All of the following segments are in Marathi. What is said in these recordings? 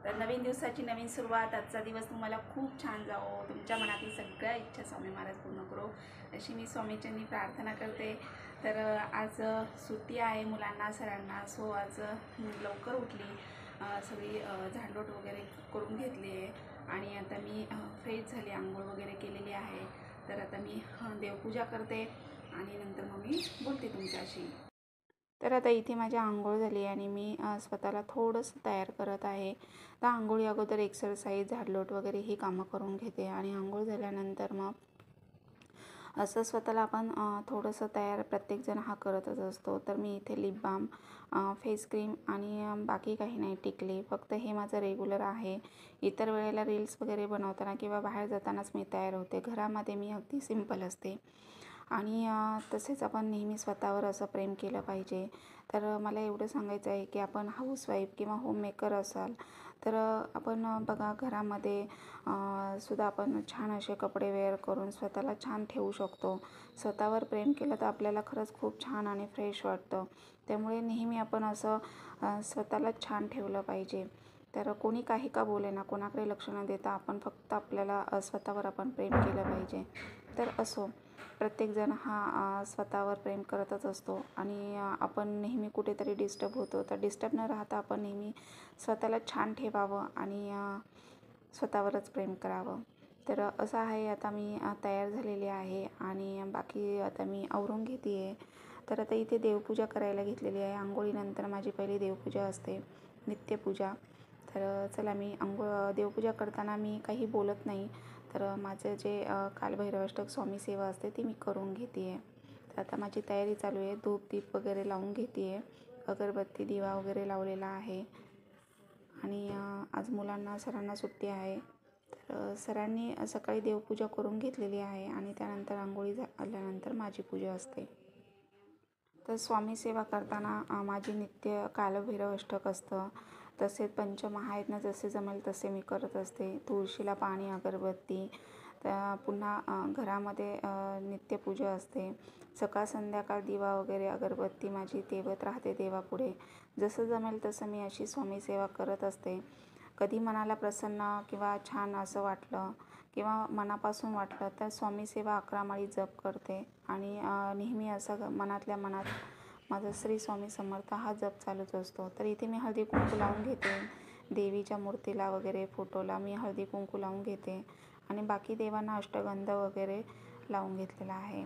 तर नवीन दिवसाची नवीन सुरुवात, आजचा दिवस तुम्हाला खूप छान जावो, तुमच्या मनातील सगळ्या इच्छा स्वामी महाराज पूर्ण करो अशी मी स्वामीच्यांनी प्रार्थना करते. तर आज सुट्टी आहे मुलांना सरांना, सो आज लवकर उठली, सगळी झाडलोट वगैरे करून घेतली आहे आणि आता मी फ्रेश झाली, आंघोळ वगैरे केलेली आहे. तर आता मी देवपूजा करते आणि नंतर मग मी बोलते तुमच्याशी. तर आता इथे माझी आंघोळ झाली आणि मी स्वतःला थोडंसं तयार करत आहे. तर आंघोळी अगोदर एक्सरसाइज, झाडलोट वगैरे ही कामं करून घेते आणि आंघोळ झाल्यानंतर मग असं स्वतःला आपण थोडंसं तयार प्रत्येकजण हा करतच असतो. तर मी इथे लिप बाम, फेस क्रीम आणि बाकी काही नाही, टिकली, फक्त हे माझं रेग्युलर आहे. इतर वेळेला रील्स वगैरे बनवताना किंवा बाहेर जातानाच मी तयार होते. घरामध्ये मी अगदी सिंपल असते आणि तसेच आपण नेहमी स्वतःवर असं प्रेम केलं पाहिजे. तर मला एवढं सांगायचं आहे की आपण हाऊसवाईफ किंवा होममेकर असाल तर आपण बघा घरामध्ये सुद्धा आपण छान असे कपडे वेअर करून स्वतःला छान ठेवू शकतो. स्वतःवर प्रेम केलं तर आपल्याला खरंच खूप छान आणि फ्रेश वाटतं. त्यामुळे नेहमी आपण असं स्वतःला छान ठेवलं पाहिजे. तर कोणी काही का बोलेना, कोणाकडे लक्ष न देता आपण फक्त आपल्याला स्वतःवर आपण प्रेम केलं पाहिजे. तर असो, प्रत्येकजण हा स्वतःवर प्रेम करतच असतो आणि आपण नेहमी कुठेतरी डिस्टर्ब होतो. तर डिस्टर्ब न राहता आपण नेहमी स्वतःला छान ठेवावं आणि स्वतःवरच प्रेम करावं. तर असं आहे, आता मी तयार झालेली आहे आणि बाकी आता मी आवरून घेते आहे. तर आता इथे देवपूजा करायला घेतलेली आहे. आंघोळीनंतर माझी पहिली देवपूजा असते, नित्यपूजा. तर चला, मी देवपूजा करताना मी काही बोलत नाही. तर माझं जे कालभैरवाष्टक स्वामी सेवा असते ती मी करून घेते आहे. तर आता माझी तयारी चालू आहे, धूप दीप वगैरे लावून घेते आहे, अगरबत्ती दिवा वगैरे लावलेला आहे आणि आज मुलांना सरांना सुट्टी आहे. तर सरांनी सकाळी देवपूजा करून घेतलेली आहे आणि त्यानंतर आंघोळी झाल्यानंतर माझी पूजा असते. तर स्वामी सेवा करताना माझी नित्य कालभैरव अष्टक असतं. तसेच पंचमहायज्ञ जसे जमेल तसे मी करत असते. तुळशीला पाणी, अगरबत्ती, पुन्हा घरामध्ये नित्यपूजा असते. सकाळ संध्याकाळ दिवा वगैरे, अगरबत्ती माझी तेवत राहते देवापुढे. जसं जमेल तसं मी अशी स्वामी सेवा करत असते. कधी मनाला प्रसन्न किंवा छान असं वाटलं किंवा मनापासून वाटलं तर स्वामी सेवा 11 माळी जप करते आणि नेहमी असं मनातल्या मनात माझं श्री स्वामी समर्थ हा जप चालूच असतो. तर इथे मी हळदी कुंकू लावून घेते. देवीच्या मूर्तीला वगैरे, फोटोला मी हळदी कुंकू लावून घेते आणि बाकी देवांना अष्टगंध वगैरे लावून घेतलेला आहे.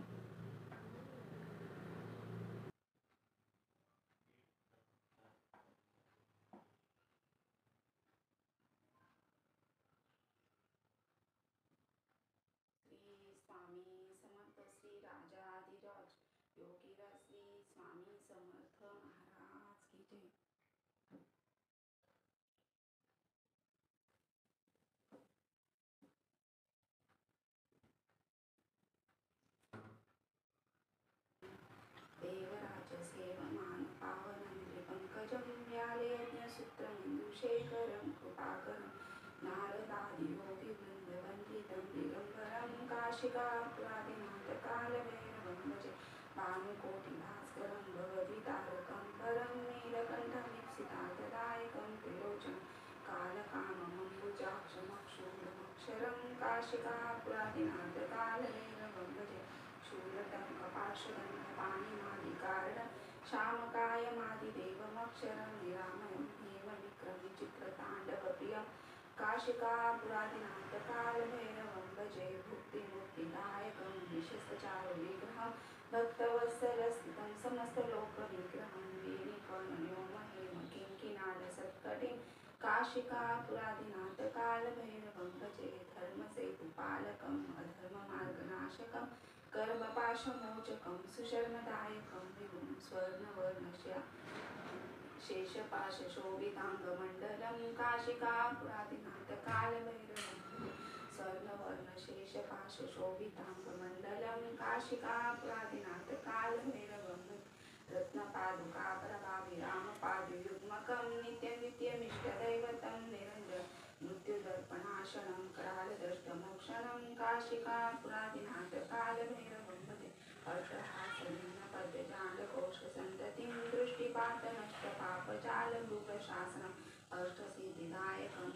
श्री स्वामी समर्थ, श्री राजाधिराज योगीराज श्री स्वामी समर्थ महाराज की जय. देवराज सेवमान पावनं त्रिपंकजं व्याले यज्ञसूत्रमन्दुशेखरं कृपाकरं नारदादियोगिवृन्दवन्दितं दिगम्बरं काशिकापुरादिनाथकालभैरवं भजे. भानुकोटिभास्करं भवद्वितारकं परं नीलकण्ठमीप्सितार्थदायकं त्रिलोचनं कालकाममम्बुजाक्षमक्षूरमक्षरं काशिकापुरादिनाथकालभैरवं भजे. शूलतं कपाशदं पाणिमादिकारणं श्यामकायमादिदेवमक्षरं निरामयं हेमविक्रमविचित्रताण्डवप्रियं काशिकापुरादिनाथकालभैरवं भजे. भुक्तिमुक्तिदायकं विशस्तचारुविग्रहं भक्तवत्सलस्थितं समस्तलोकविग्रहं वेणीपर्णव्योमहेम किङ्किणालसत्कटिं काशिकापुरादिनाथकालभैरवं भजे. धर्मसेतुपालकम् अधर्ममार्गनाशकं कर्मपाशमोचकं सुशर्मदायकं विभुं स्वर्णवर्णस्य शेषपाशशोभिताङ्गमण्डलं काशिकापुरादिनाथकालभैरवं स्वर्णवर्णशेषपाशशोभिताङ्गमण्डलं काशिकापुरादिनाथकालभैरवं रत्नपादुकाप्रभाभिरामपादयुग्मकं नित्यनित्यमिष्टदैवतं निरञ्जन मृत्युदर्पणाशनं करालदष्टमोक्षणं काशिकापुरादिनाथकालभैरवं भजे. अट्टहासलिङ्गपद्यजालकोशसन्ततिं दृष्टिपातनष्टपापजालमृगशासनम् अष्टसिद्धिदायकं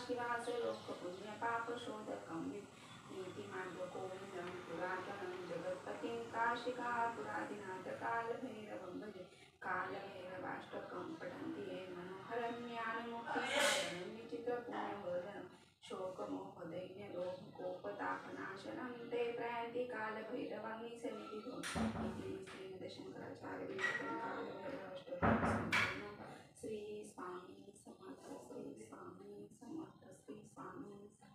शिवास लोकपुण्य पापशोधकं नीतिमार्गकोविदं पुरातनं जगत्पतिं काशिकापुरादिनाथ कालभैरवं भजे कालभैरवाष्टकं पठन्ति ये मनोहरं ज्ञानमुक्तिसाधनं विचित्रपुण्यवर्धनं शोकमोहदैन्यलोभकोपतापनाशनं ते प्रयान्ति कालभैरवाग्निसन्निधिं इति श्रीमद्शङ्कराचार्य कालभैरवाष्टकं श्री स्वामी समर्थ श्री स्वामी समर्थ श्री स्वामी समर्थ.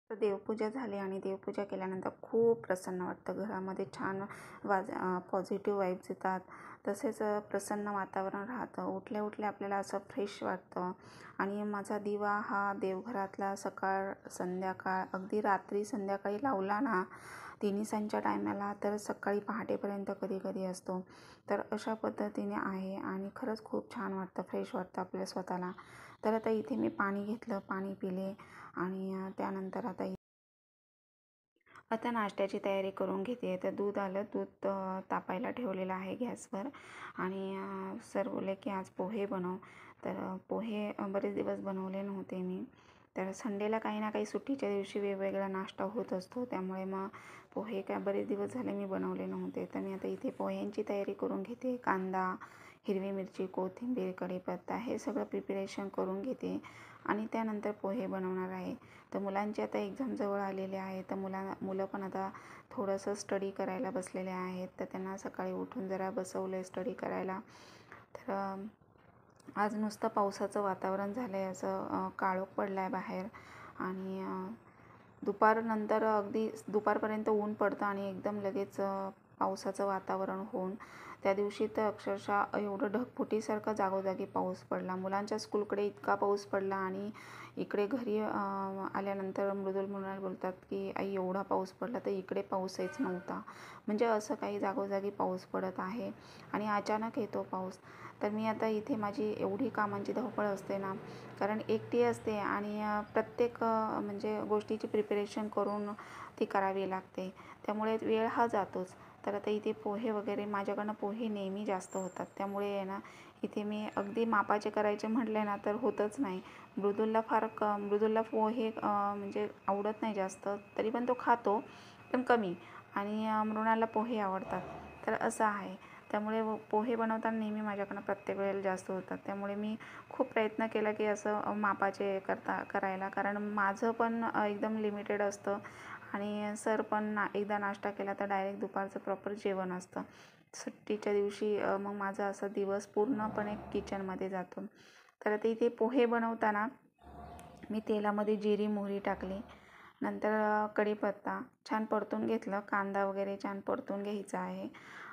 तर देवपूजा झाली आणि देवपूजा केल्यानंतर खूप प्रसन्न वाटतं. घरामध्ये छान पॉझिटिव्ह वाईब्स येतात. तसेच प्रसन्न वातावरण राहतं. उठल्या उठल्या आपल्याला असं फ्रेश वाटतं. आणि माझा दिवा हा देवघरातला सकाळ संध्याकाळ अगदी रात्री संध्याकाळी लावला ना तिन्हीसांच्या टायमाला तर सकाळी पहाटेपर्यंत कधी कधी असतो. तर अशा पद्धतीने आहे आणि खरंच खूप छान वाटतं, फ्रेश वाटतं आपल्या स्वतःला. तर आता इथे मी पाणी घेतलं, पाणी पिले आणि त्यानंतर आता नाश्त्याची तयारी करून घेते. तर दूध आलं, दूध तापायला ठेवलेलं आहे गॅसवर आणि सर बोलले की आज पोहे बनव. तर पोहे बरेच दिवस बनवले नव्हते मी. तर संडेला काही ना काही सुट्टीच्या दिवशी वेगवेगळा नाश्ता होत असतो. त्यामुळे मग पोहे काय बरेच दिवस झाले मी बनवले नव्हते. तर मी आता इथे पोह्यांची तयारी करून घेते. कांदा, हिरवी मिरची, कोथिंबीर, कढीपत्ता हे सगळं प्रिपरेशन करून घेते आणि त्यानंतर पोहे बनवणार आहे. तर मुलांची आता एक्झाम जवळ आलेले आहे. तर मुलं पण आता थोडंसं स्टडी करायला बसलेले आहेत. तर त्यांना सकाळी उठून जरा बसवलं आहे स्टडी करायला. तर आज नुसतं पावसाचं वातावरण झालं आहे, असं काळोख पडला आहे बाहेर आणि दुपारनंतर अगदी दुपारपर्यंत ऊन पडतं आणि एकदम लगेच पावसाचं वातावरण होऊन त्या दिवशी तर अक्षरशः एवढं ढगफुटीसारखं जागोजागी पाऊस पडला. मुलांच्या स्कूलकडे इतका पाऊस पडला आणि इकडे घरी आल्यानंतर मृदुल म्हणाल बोलतात की आई एवढा पाऊस पडला, तर इकडे पाऊसच नव्हता. म्हणजे असं काही जागोजागी पाऊस पडत आहे आणि अचानक येतो पाऊस. तर मी आता इथे माझी एवढी कामांची धावपळ असते ना, कारण एकटी असते आणि प्रत्येक म्हणजे गोष्टीची प्रिपरेशन करून ती करावी लागते. त्यामुळे वेळ हा जातोच. तर आता इथे पोहे वगैरे माझ्याकडनं पोहे नेहमी जास्त होतात. त्यामुळे आहे ना इथे मी अगदी मापाचे करायचे म्हटले ना तर होतच नाही. मृदुलला पोहे म्हणजे आवडत नाही जास्त, तरी पण तो खातो पण कमी आणि मृणालला पोहे आवडतात. तर असं आहे. त्यामुळे पोहे बनवताना नेहमी माझ्याकडनं प्रत्येक वेळेला जास्त होतात. त्यामुळे मी खूप प्रयत्न केला की असं मापाचे करायला, कारण माझं पण एकदम लिमिटेड असतं आणि सर पण एकदा नाश्ता केला तर डायरेक्ट दुपारचं प्रॉपर जेवण असतं. सुट्टीच्या दिवशी मग माझा असा दिवस पूर्णपणे किचनमध्ये जातो. तर ते इथे पोहे बनवताना मी तेलामध्ये जिरी मोहरी टाकली, नंतर कढीपत्ता छान परतून घेतलं, कांदा वगैरे छान परतून घ्यायचा आहे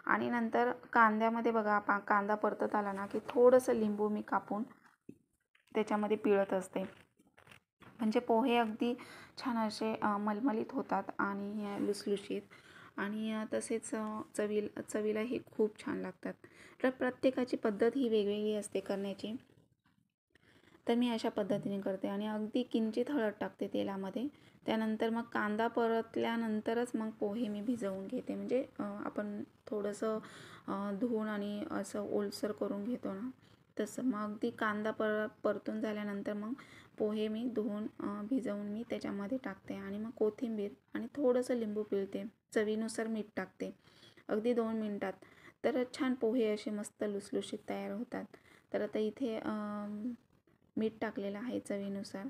आणि नंतर कांद्यामध्ये बघा कांदा परतत आला ना की थोडंसं लिंबू मी कापून त्याच्यामध्ये पिळत असते. म्हणजे पोहे अगदी छान असे मलमलीत होतात आणि लुसलुशीत आणि तसेच चवीलाही खूप छान लागतात. तर प्रत्येकाची पद्धत ही वेगवेगळी असते करण्याची. तर मी अशा पद्धतीने करते आणि अगदी किंचित हळद टाकते तेलामध्ये. त्यानंतर मग कांदा परतल्यानंतरच मग पोहे मी भिजवून घेते. म्हणजे आपण थोडंसं धुवून आणि असं ओलसर करून घेतो ना तसं. मग अगदी कांदा परतून झाल्यानंतर मग पोहे मी धुवून भिजवून मी त्याच्यामध्ये टाकते आणि मग कोथिंबीर आणि थोडंसं लिंबू पिळते, चवीनुसार मीठ टाकते अगदी 2 मिनटात. तर छान पोहे असे मस्त लुसलुशीत तयार होतात. तर आता इथे मीठ टाकलेलं आहे चवीनुसार.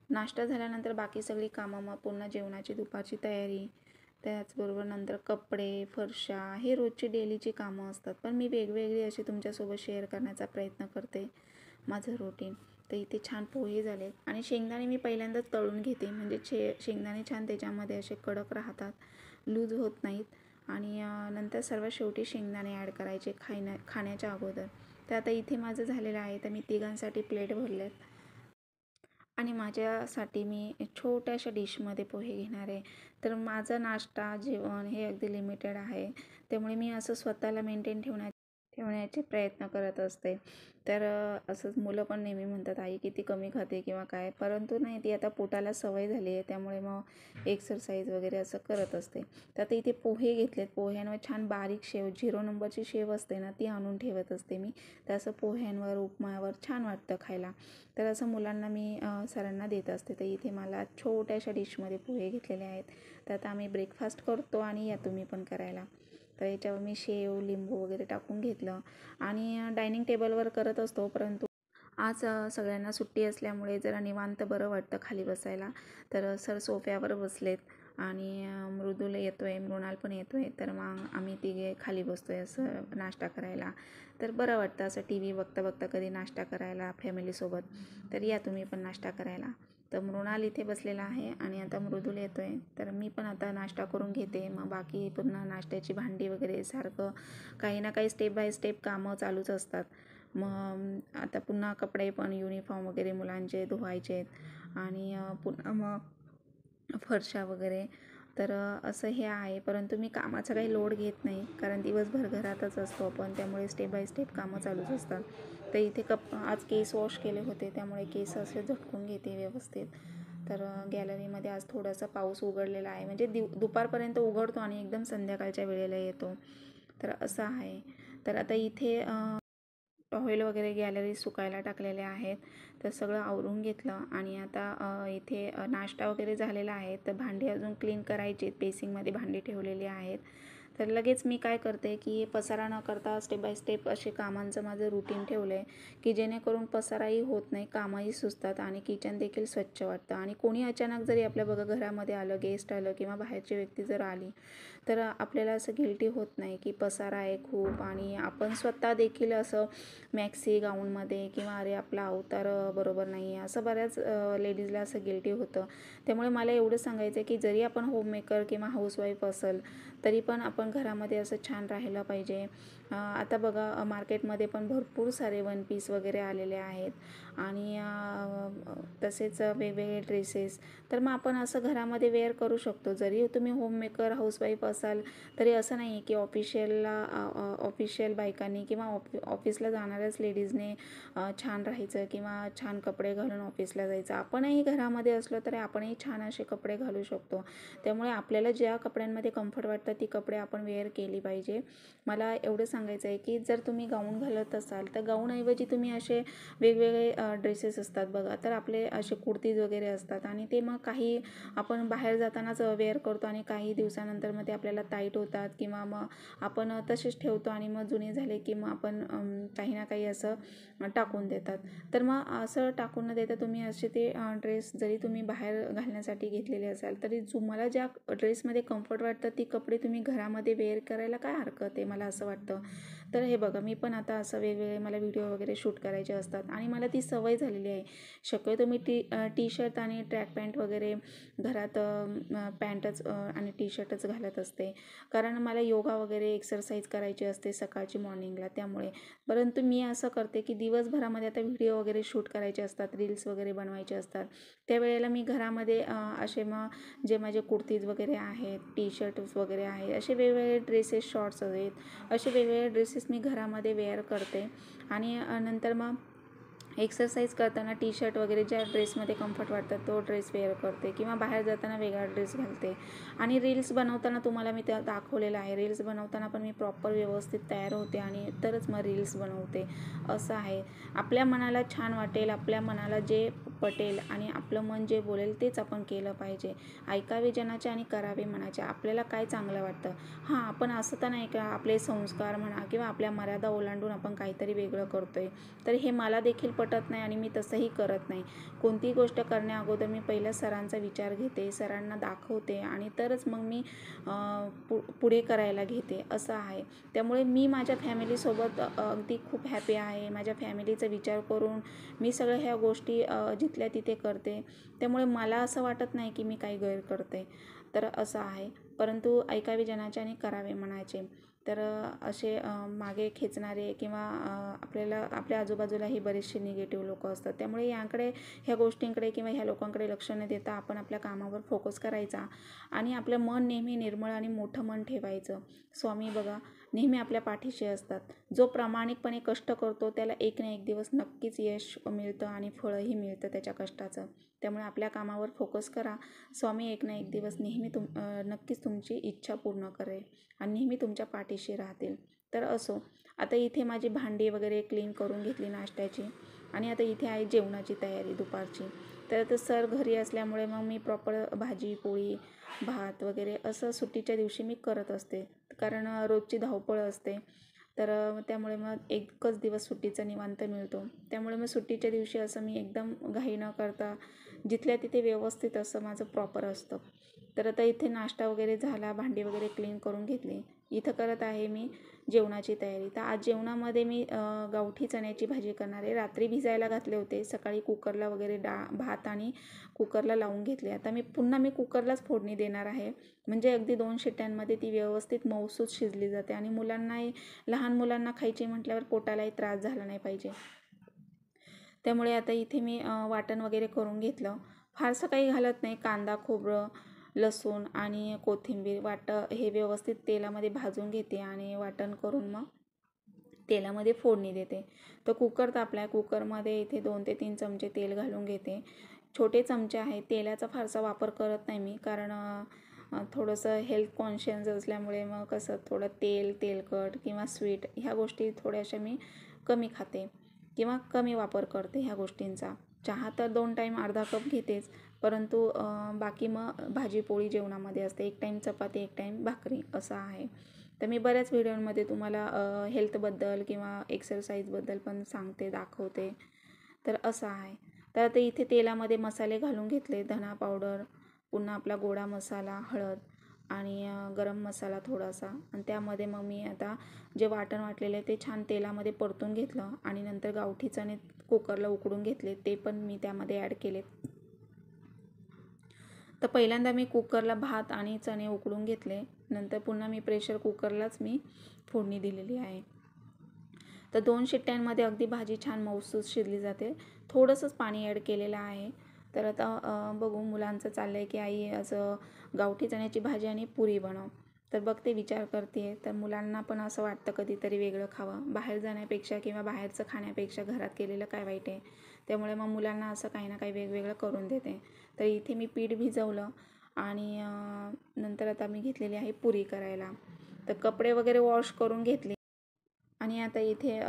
नाश्ता झाल्यानंतर बाकी सगळी कामं, मग पुन्हा जेवणाची दुपारची तयारी, त्याचबरोबर नंतर कपडे फरशा हे रोजची डेलीची कामं असतात. पण मी वेगवेगळी अशी तुमच्यासोबत शेअर करण्याचा प्रयत्न करते माझं रुटीन. तर इथे छान पोहे झाले आणि शेंगदाणे मी पहिल्यांदाच तळून घेते, म्हणजे शेंगदाणे छान त्याच्यामध्ये असे कडक राहतात, लूज होत नाहीत आणि नंतर सर्वात शेवटी शेंगदाणे ॲड करायचे खाण्याच्या अगोदर. तर आता इथे माझं झालेलं आहे. तर मी तिघांसाठी प्लेट भरलेत आणि माझ्यासाठी मी छोट्याशा डिशमध्ये पोहे घेणार आहे. तर माझा नाश्ता, जेवण हे अगदी लिमिटेड आहे. त्यामुळे मी असं स्वतःला मेंटेन ठेवण्याचे प्रयत्न करत असते. तर असंच मुलं पण नेहमी म्हणतात, आई किती कमी खाते किंवा काय, परंतु नाही, ती आता पोटाला सवय झाली आहे. त्यामुळे मग एक्सरसाइज वगैरे असं करत असते. तर आता इथे पोहे घेतलेत. पोह्यांवर छान बारीक शेव 0 नंबरची शेव असते ना, ती आणून ठेवत असते मी. तर असं पोह्यांवर, उपमावर छान वाटतं खायला. तर असं मुलांना मी सरांना देत असते. तर इथे मला छोट्याशा डिशमध्ये पोहे घेतलेले आहेत. तर आता आम्ही ब्रेकफास्ट करतो आणि या तुम्ही पण करायला. तर याच्यावर मी शेव, लिंबू वगैरे टाकून घेतलं आणि डायनिंग टेबलवर करत असतो. परंतु आज सगळ्यांना सुट्टी असल्यामुळे जरा निवांत बरं वाटतं खाली बसायला. तर सर सोफ्यावर बसलेत आणि मृदुल येतो आहे, मृणाल पण येतो आहे. तर मग आम्ही तिघे खाली बसतो आहे असं नाश्ता करायला. तर बरं वाटतं असं टी व्ही बघता बघता कधी नाश्ता करायला फॅमिलीसोबत. तर या तुम्ही पण नाश्ता करायला. तर मृणाल इथे बसलेला आहे आणि आता मृदुल येतो आहे. तर मी पण आता नाश्ता करून घेते. मग बाकी पुन्हा नाश्त्याची भांडी वगैरे सारखं काही ना काही स्टेप बाय स्टेप कामं चालूच असतात. मग आता पुन्हा कपडे पण, युनिफॉर्म वगैरे मुलांचे धुवायचे आहेत आणि पुन्हा मग फरशा वगैरे. तर असं हे आहे. परंतु मी कामाचा काही लोड घेत नाही, कारण दिवसभर घरातच असतो आपण. त्यामुळे स्टेप बाय स्टेप कामं चालूच असतात. तर इथे आज केस वॉश केले होते, त्यामुळे केस असे झटकून घेते व्यवस्थित. तर गॅलरीमध्ये आज थोडासा पाऊस उघडलेला आहे, म्हणजे दुपारपर्यंत उघडतो आणि एकदम संध्याकाळच्या वेळेला येतो. तर असं आहे. तर आता इथे टॉवेल वगैरे गॅलरी सुकायला टाकलेले आहेत. तर सगळं आवरून घेतलं आणि आता इथे नाश्ता वगैरे झालेला आहे. तर भांडी अजून क्लीन करायची आहेत. बेसिंगमध्ये भांडी ठेवलेली आहेत. तर लगेच मी काय करते की पसारा न करता स्टेप बाय स्टेप असे कामांचं माझं रुटीन ठेवलं आहे, की जेणेकरून पसाराही होत नाही, कामंही सुचतात आणि किचन देखील स्वच्छ वाटतं. आणि कोणी अचानक जरी आपल्या बघा घरामध्ये आलं, गेस्ट आलं किंवा बाहेरची व्यक्ती जर आली, तर आपल्याला असं गिल्टी होत नाही की पसारा आहे खूप. आणि आपण स्वतः देखील असं मॅक्सी गाऊनमध्ये किंवा अरे आपला अवतार बरोबर नाही आहे, असं बऱ्याच लेडीजला असं गिल्टी होतं. त्यामुळे मला एवढं सांगायचं आहे की जरी आपण होममेकर किंवा हाऊसवाईफ असेल, तरी पण आपण घरामध्ये असं छान राहिलं पाहिजे. आता बघा मार्केटमध्ये पण भरपूर सारे वन पीस वगैरे आलेले आहेत आणि तसेच वेगवेगळे ड्रेसेस. तर मग आपण असं घरामध्ये वेअर करू शकतो. जरी तुम्ही होममेकर, हाऊसवाईफ असाल, तरी असं नाही आहे की ऑफिशियल बायकांनी किंवा ऑफिसला जाणाऱ्याच लेडीजने छान राहायचं किंवा छान कपडे घालून ऑफिसला जायचं. आपणही घरामध्ये असलो तरी आपणही छान असे कपडे घालू शकतो. त्यामुळे आपल्याला ज्या कपड्यांमध्ये कम्फर्ट वाटतं ती कपडे आपण वेअर केली पाहिजे. मला एवढं सांगायचं आहे की जर तुम्ही गाऊन घालत असाल, तर गाऊनऐवजी तुम्ही असे वेगवेगळे ड्रेसेस असतात बघा, तर आपले असे कुर्तीज वगैरे असतात आणि ते मग काही आपण बाहेर जातानाच वेअर करतो आणि काही दिवसानंतर मग ते आपल्याला टाईट होतात किंवा मग आपण तसेच ठेवतो आणि मग जुने झाले की मग आपण काही ना काही असं टाकून देतात. तर मग असं टाकून न देता तुम्ही असे ते ड्रेस जरी तुम्ही बाहेर घालण्यासाठी घेतलेले असाल, तरी तुम्हाला ज्या ड्रेसमध्ये कम्फर्ट वाटतं ती कपडे तुम्ही घरामध्ये वेअर करायला काय हरकत आहे, मला असं वाटतं. तर हे बघा, मी पण आता असं वेगवेगळे मला व्हिडिओ वगैरे शूट करायचे असतात आणि मला ती सवय झालेली आहे. शक्यतो मी टी शर्ट आणि ट्रॅक पॅन्ट वगैरे घरात पॅन्टच आणि टी शर्टच घालत असते, कारण मला योगा वगैरे एक्सरसाइज करायची असते सकाळची मॉर्निंगला. त्यामुळे परंतु मी असं करते की दिवसभरामध्ये आता व्हिडिओ वगैरे शूट करायचे असतात, रील्स वगैरे बनवायचे असतात, त्यावेळेला मी घरामध्ये असे मग जे माझे कुर्तीज वगैरे आहेत, टी शर्ट्स वगैरे आहेत, असे वेगवेगळे ड्रेसेस, शॉर्ट्स आहेत, असे वेगवेगळे ड्रेसेस मी घरामध्ये वेअर करते. आणि नंतर मग एक्सरसाइज करताना टी शर्ट वगैरे ज्या ड्रेसमध्ये कम्फर्ट वाटतं तो ड्रेस वेअर करते किंवा बाहेर जाताना वेगळा ड्रेस घालते. आणि रील्स बनवताना तुम्हाला मी त्या दाखवलेलं आहे, रील्स बनवताना पण मी प्रॉपर व्यवस्थित तयार होते आणि तरच मग रील्स बनवते. असं आहे. आपल्या मनाला छान वाटेल, आपल्या मनाला जे पटेल आणि आपलं मन जे बोलेल तेच आपण केलं पाहिजे. ऐकावे जनाचे आणि करावे मनाचे. आपल्याला काय चांगलं वाटतं. हां, आपण असं तर नाही का आपले संस्कार म्हणा किंवा आपल्या मर्यादा ओलांडून आपण काहीतरी वेगळं करतोय, तर हे मला देखील पटत नाही आणि मी तसंही करत नाही. कोणतीही गोष्ट करण्याअगोदर मी पहिला सरांचा विचार घेते, सरांना दाखवते आणि तरच मग मी पुढे करायला घेते, असं आहे. त्यामुळे मी माझ्या फॅमिलीसोबत अगदी खूप हॅपी आहे. माझ्या फॅमिलीचा विचार करून मी सगळ्या ह्या गोष्टी जिथल्या तिथे करते. त्यामुळे मला असं वाटत नाही की मी काही गैर करते. तर असं आहे. परंतु ऐकावे जनाचे आणि करावे मनाचे. तर असे मागे खेचणारे किंवा आपल्या आजूबाजूलाही बरेचसे निगेटिव्ह लोक असतात. त्यामुळे याकडे ह्या गोष्टींकडे किंवा ह्या लोकांकडे लक्ष न देता आपण आपल्या कामावर फोकस करायचा आणि आपलं मन नेहमी निर्मळ आणि मोठं मन ठेवायचं. स्वामी बघा नेहमी आपल्या पाठीशी असतात. जो प्रामाणिकपणे कष्ट करतो त्याला एक ना एक दिवस नक्कीच यश मिळतं आणि फळंही मिळतं त्याच्या कष्टाचं. त्यामुळे आपल्या कामावर फोकस करा. स्वामी एक ना एक दिवस नेहमी नक्कीच तुमची इच्छा पूर्ण करेल आणि नेहमी तुमच्या पाठीशी राहतील. तर असो, आता इथे माझी भांडी वगैरे क्लीन करून घेतली नाश्त्याची आणि आता इथे आहे जेवणाची तयारी दुपारची. तर आता सर घरी असल्यामुळे मग मी प्रॉपर भाजी पोळी भात वगैरे असं सुट्टीच्या दिवशी मी करत असते, कारण रोजची धावपळ असते. तर त्यामुळे मग एकच दिवस सुट्टीचा निवांत मिळतो. त्यामुळे मग सुट्टीच्या दिवशी असं मी एकदम घाई न करता जिथल्या तिथे व्यवस्थित असं माझं प्रॉपर असतं. तर आता इथे नाश्ता वगैरे झाला, भांडी वगैरे क्लीन करून घेतली. इथं करत आहे मी जेवणाची तयारी. तर आज जेवणामध्ये मी गावठी चण्याची भाजी करणार आहे. रात्री भिजायला घातले होते, सकाळी कुकरला वगैरे भात आणि कुकरला लावून घेतले. आता पुन्हा मी कुकरलाच फोडणी देणार आहे, म्हणजे अगदी 2 शिट्ट्यांमध्ये ती व्यवस्थित मऊसूत शिजली जाते आणि मुलांनाही, लहान मुलांना खायची म्हटल्यावर पोटालाही त्रास झाला नाही पाहिजे. त्यामुळे आता इथे मी वाटण वगैरे करून घेतलं. फारसं काही घालत नाही. कांदा खोबरं लसूण आणि कोथिंबीर हे व्यवस्थित तेलामध्ये भाजून घेते आणि वाटण करून मग तेलामध्ये फोडणी देते. तर कुकर तापला आहे. कुकरमध्ये इथे 2 ते 3 चमचे तेल घालून घेते. छोटे चमचे आहेत. तेलाचा फारसा वापर करत नाही मी, कारण थोडंसं हेल्थ कॉन्शियस असल्यामुळे मग कसं थोडं तेलकट किंवा स्वीट ह्या गोष्टी थोड्याशा मी कमी खाते किंवा कमी वापर करते ह्या गोष्टींचा. चहा तर 2 टाईम अर्धा कप घेतेच, परंतु बाकी मग भाजी पोळी जेवणामध्ये असते. 1 टाईम चपाती 1 टाईम भाकरी असं आहे. तर मी बऱ्याच व्हिडिओमध्ये तुम्हाला हेल्थबद्दल किंवा एक्सरसाइजबद्दल पण सांगते, दाखवते. तर असं आहे. तर आता इथे तेलामध्ये मसाले घालून घेतले. धना पावडर, पुन्हा आपला गोडा मसाला, हळद आणि गरम मसाला थोडासा. आणि त्यामध्ये मग मी आता जे वाटण वाटलेलं आहे ते छान तेलामध्ये परतून घेतलं आणि नंतर गावठी चणे कुकरला उकडून घेतले, ते पण मी त्यामध्ये ॲड केले. तर पहिल्यांदा मी कुकरला भात आणि चणे उकडून घेतले, नंतर पुन्हा मी प्रेशर कुकरलाच मी फोडणी दिलेली आहे. तर 2 शिट्ट्यांमध्ये अगदी भाजी छान मऊसूत शिजली जाते. थोडंसंच पाणी ॲड केलेलं आहे. तर आता बघू, मुलांचं चाललं आहे की आई असं गावठी चण्याची भाजी आणि पुरी बनव. तर बघते, विचार करते आहे. तर मुलांना पण असं वाटतं कधीतरी वेगळं खावं. बाहेर जाण्यापेक्षा किंवा बाहेरचं खाण्यापेक्षा घरात केलेलं काय वाईट आहे. त्यामुळे मग मुलांना असं काही ना काही वेगवेगळं करून देते. तर इथे मी पीठ भिजवलं आणि नंतर आता मी घेतलेली आहे पुरी करायला. तर कपडे वगैरे वॉश करून घेतले आणि आता इथे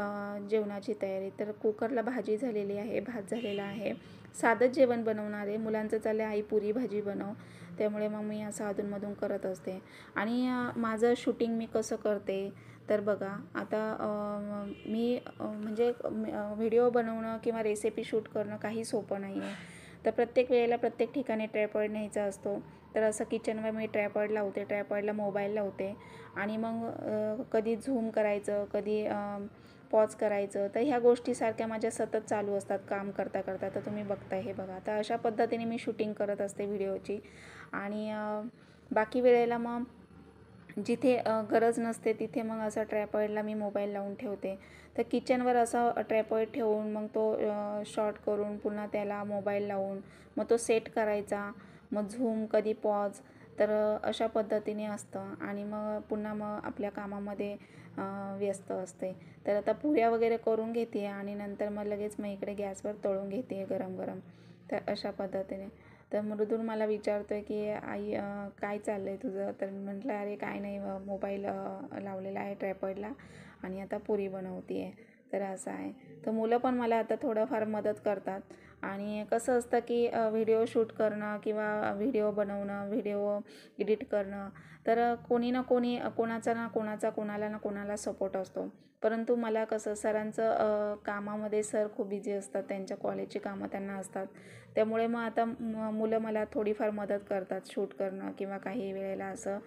जेवणाची तयारी. तर कुकरला भाजी झालेली आहे, भात झालेला आहे. साधंच जेवण बनवणार आहे. मुलांचं चाललं आहे आई पुरी भाजी बनव, त्यामुळे मग मी असं अधूनमधून करत असते. आणि माझं शूटिंग मी कसं करते तर बघा, आता मी म्हणजे व्हिडिओ बनवणं किंवा रेसिपी शूट करणं काही सोपं नाही आहे. तर प्रत्येक वेळेला प्रत्येक ठिकाणी ट्रायपॉड न्यायचा असतो. तर असं किचनवर मी ट्रायपॉड लावते, ट्रायपॉडला मोबाईल लावते आणि मग कधी झूम करायचं, कधी पॉज करायचं. तर ह्या गोष्टी सारख्या माझ्या सतत चालू असतात काम करता करता. तर तुम्ही बघताय हे बघा. तर अशा पद्धतीने मी शूटिंग करत असते व्हिडिओची. आणि बाकी वेळेला मग जिथे गरज नसते तिथे मग असं ट्रायपॉडला मी मोबाईल लावून ठेवते. तर किचनवर असा ट्रायपॉड ठेवून मग तो शॉर्ट करून पुन्हा त्याला मोबाईल लावून मग तो सेट करायचा, मग झूम कधी पॉज. तर अशा पद्धतीने असतं आणि मग पुन्हा मग आपल्या कामामध्ये व्यस्त असते. तर आता पुऱ्या वगैरे करून घेते आणि नंतर मग लगेच मग इकडे गॅसवर तळून घेते गरम गरम. तर अशा पद्धतीने. तर मृदूल मला विचारतो आहे की आई काय चाललं आहे तुझं. तर म्हटलं अरे काय नाही, मोबाईल लावलेला आहे ट्रायपॉडला आणि आता पुरी बनवते आहे. तर असं आहे. तर मुलं पण मला आता थोडंफार मदत करतात. आणि कसं असतं की व्हिडिओ शूट करणं किंवा व्हिडिओ बनवणं, व्हिडिओ एडिट करणं, तर कोणी ना कोणी, कोणाला ना कोणाला सपोर्ट असतो. परंतु मला कसं सरांचं कामामध्ये सर खूप बिझी असतात, त्यांच्या कॉलेजची कामं त्यांना असतात. त्यामुळे मग आता मुलं मला थोडीफार मदत करतात शूट करणं किंवा काही वेळेला असं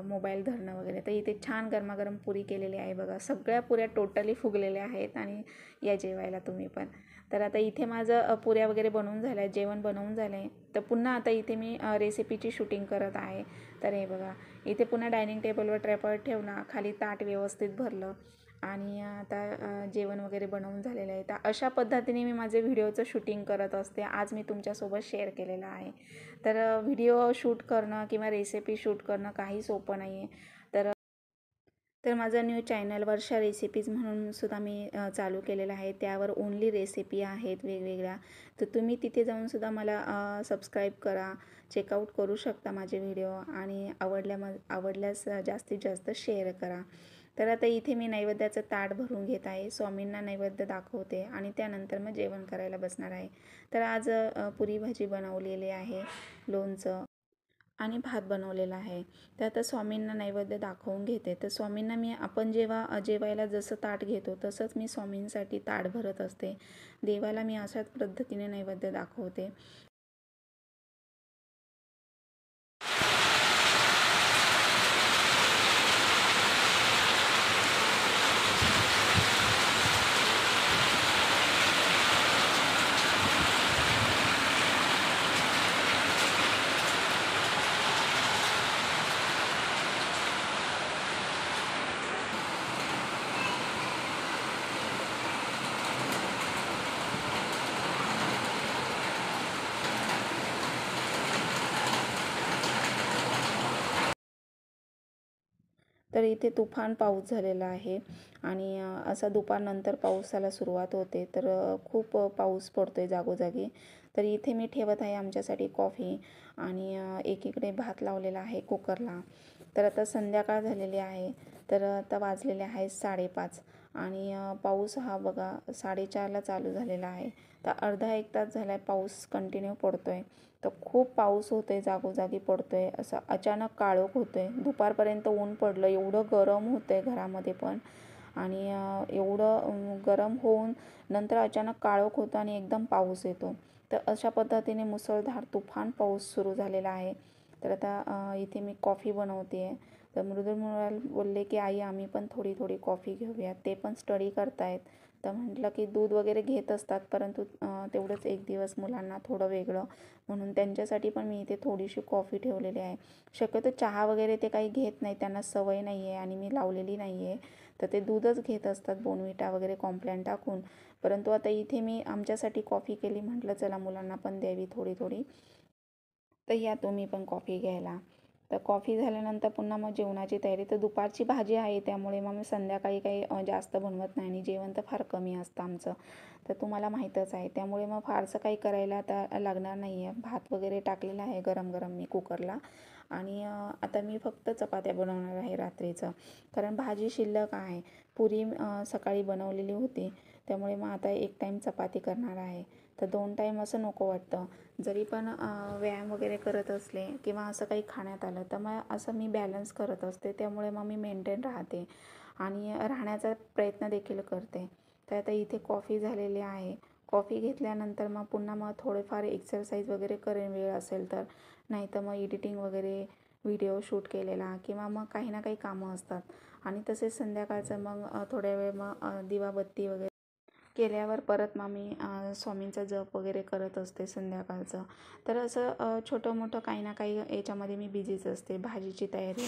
मोबाईल धरणं वगैरे. तर इथे छान गरमागरम पुरी केलेली आहे बघा. सगळ्या पुऱ्या टोटली फुगलेल्या आहेत आणि या जेवायला तुम्ही पण. तर आता इथे माझं पुऱ्या वगैरे बनवून झाल्या आहेत, जेवण बनवून झालं आहे. तर पुन्हा आता इथे मी रेसिपीची शूटिंग करत आहे. तर हे बघा, इथे पुन्हा डायनिंग टेबलवर ट्रॅपॉड ठेवला, खाली ताट व्यवस्थित भरलं आणि आता जेवण वगैरे बनवून झालेलं आहे. तर अशा पद्धतीने मी माझे व्हिडिओचं शूटिंग करत असते. आज मी तुमच्यासोबत शेअर केलेलं आहे. तर व्हिडिओ शूट करणं किंवा रेसिपी शूट करणं काही सोपं नाही आहे. तर माझं न्यू चॅनल वर्षा रेसिपीज म्हणून सुद्धा मी चालू केलेलं आहे. त्यावर ओन्ली रेसिपी आहेत वेगवेगळ्या. तर तुम्ही तिथे जाऊन सुद्धा मला सबस्क्राईब करा, चेकआउट करू शकता माझे व्हिडिओ आणि आवडल्यास जास्तीत जास्त शेअर करा. तर आता इथे मी नैवेद्याचं ताट भरून घेत आहे. स्वामींना नैवेद्य दाखवते आणि त्यानंतर मग जेवण करायला बसणार आहे. तर आज पुरी भाजी बनवलेली आहे, लोणचं आणि भात बनवलेला आहे. तर आता स्वामींना नैवेद्य दाखवून घेते. तर स्वामींना आपण जेव्हा जेवायला जसं ताट घेतो तसंच मी स्वामींसाठी ताट भरत असते. देवाला मी अशाच पद्धतीने नैवेद्य दाखवते. तर इथे तुफान पाऊस झालेला आहे आणि असा दुपारनंतर पावसाला सुरुवात होते. तर खूप पाऊस पडतो आहे जागोजागी. तर इथे मी ठेवत आहे आमच्यासाठी कॉफी आणि एकीकडे भात लावलेला आहे कुकरला. तर आता संध्याकाळ झालेली आहे. तर आता वाजलेले आहे 5:30 आणि पाऊस हा बघा 4:30ला चालू झालेला आहे. तर अर्धा एक तास झाला आहे पाऊस कंटिन्यू पडतो आहे. तर खूप पाऊस होतो आहे, जागोजागी पडतो आहे. असं अचानक काळोख होतो आहे. दुपारपर्यंत ऊन पडलं, एवढं गरम होतं आहे घरामध्ये पण आणि एवढं गरम होऊन नंतर अचानक काळोख होतं आणि एकदम पाऊस येतो. तर अशा पद्धतीने मुसळधार तुफान पाऊस सुरू झालेला आहे. तर आता इथे मी कॉफी बनवते आहे. तर मृदुल बोलले की आई आम्ही पण थोडी थोडी कॉफी घेऊया. ते पण स्टडी करतायत. तर म्हटलं की दूध वगैरे घेत असतात, परंतु तेवढंच एक दिवस मुलांना थोडं वेगळं म्हणून त्यांच्यासाठी पण मी इथे थोडीशी कॉफी ठेवलेली आहे. शक्यतो चहा वगैरे ते काही घेत नाही, त्यांना सवय नाही आहे आणि मी लावलेली नाही आहे. तर ते दूधच घेत असतात बोर्नव्हिटा वगैरे कॉम्प्लॅन टाकून. परंतु आता इथे मी आमच्यासाठी कॉफी केली. म्हटलं चला मुलांना पण द्यावी थोडी थोडी. तर या तुम्ही पण कॉफी घ्यायला. तर कॉफी झाल्यानंतर पुन्हा मग जेवणाची तयारी. तर दुपारची भाजी आहे त्यामुळे मग मी संध्याकाळी काही जास्त बनवत नाही आणि जेवण तर फार कमी असतं आमचं. तर तुम्हाला माहीतच आहे. त्यामुळे मग फारसं काही करायला आता लागणार नाही आहे. भात वगैरे टाकलेला आहे गरम गरम मी कुकरला आणि आता मी फक्त चपात्या बनवणार आहे रात्रीचं. कारण भाजी शिल्लक आहे. पुरी सकाळी बनवलेली होती. त्यामुळे मग आता एक टाईम चपाती करणार आहे. तर 2 टाईम असं नको वाटतं. जरी पण व्यायाम वगैरे करत असले किंवा असं काही खाण्यात आलं तर मग असं मी बॅलन्स करत असते. त्यामुळे मग मी मेंटेन राहते आणि राहण्याचा प्रयत्न देखील करते. तर आता इथे कॉफी झालेली आहे. कॉफी घेतल्यानंतर मग पुन्हा मग थोडेफार एक्सरसाइज वगैरे करेन वेळ असेल तर. नाहीतर मग एडिटिंग वगैरे व्हिडिओ शूट केलेला किंवा मग काही ना काही कामं असतात आणि तसेच संध्याकाळचं मग थोड्या वेळ मग दिवाबत्ती वगैरे केल्यावर परत मग मी स्वामींचा जप वगैरे करत असते संध्याकाळचं. तर असं छोटं मोठं काही ना काही याच्यामध्ये मी बिझीच असते. भाजीची तयारी